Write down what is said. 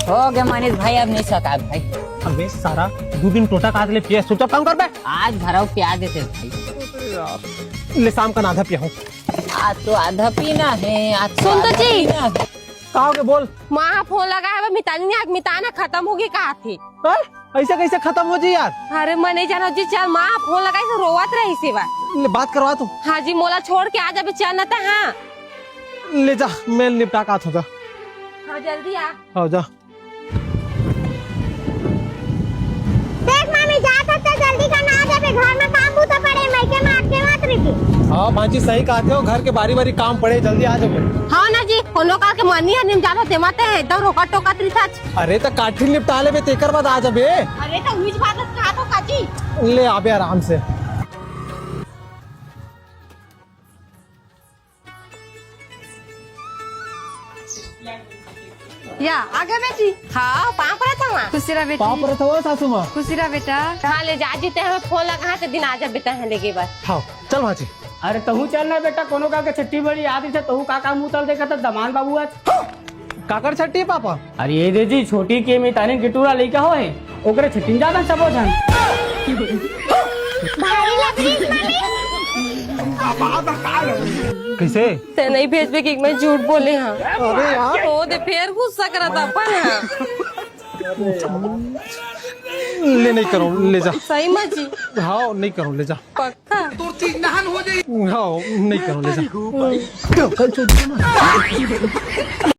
हो गया मनीष भाई, अब नहीं सका भाई। अबे सारा 2 दिन टोटा काट ले पिया सोचा काम कर बे। आज भराव प्याज देते भाई। ले शाम का आधा पिया हूँ। आज तो आधा पीना है, आज तो सुन तो आधा जी। पीना है। कहा के बोल। माँ फोन लगाया है, मिताना खत्म होगी कहा थी। ऐसे कैसे खत्म हो जी यार। अरे मैं नहीं जाना जी, चल माँ फोन लगाई तो रोवत रही सेवा। ले बात करवा तू। हाँ जी, मोला छोड़ के आ जा चल न था। हाँ ले जा मैं निपटा का होगा। हाँ जल्दी आ। हाँ जा। देख मामी जात तो जल्दी का ना जाबे, घर में काम बूता पड़े, मैं के मार के मत रही। हाँ भांजी सही कहते हो, घर के बारी बारी काम पड़े, जल्दी आ जाओ। हाँ ना जी, कोनो काल के मनी है निम जानो तेमाते है एकदम रोका टोका त्रिसाच। अरे तो काठी निपटा ले बे, तेकर बाद आ जाबे। अरे तो हुई बात कहा तो काजी। ले आबे आराम से। या आगे बेटी। हाँ पाँव पर था वहाँ। खुशी रह बेटी। पाँव पर था सासू माँ। खुशी रह बेटा। हाँ ले जा जीते हमें फोन लगा के दिन आ जा बेटा है लेके बस। हाँ चल भांजी। अरे तहू चलना बेटा, कोनो का के छट्टी बड़ी आदि से तहू काका मुंह तल देखा था दमान बाबू आज। काकर छट्टी है पापा। अरे ये दे जी छोटी के में ताने गिटूरा लेके हो है, ओकरे छट्टी जादा सबो जन। भारी लग रही मम्मी। कैसे? ते नहीं भेजबे कि मैं झूठ बोले। हाँ अरे यार ओ दे फिर गुस्सा करा था अपन। ले नहीं करो, ले जा। सही में जी हाँ नहीं करो, ले जा। पक्का। हाँ नहीं करो, ले जा।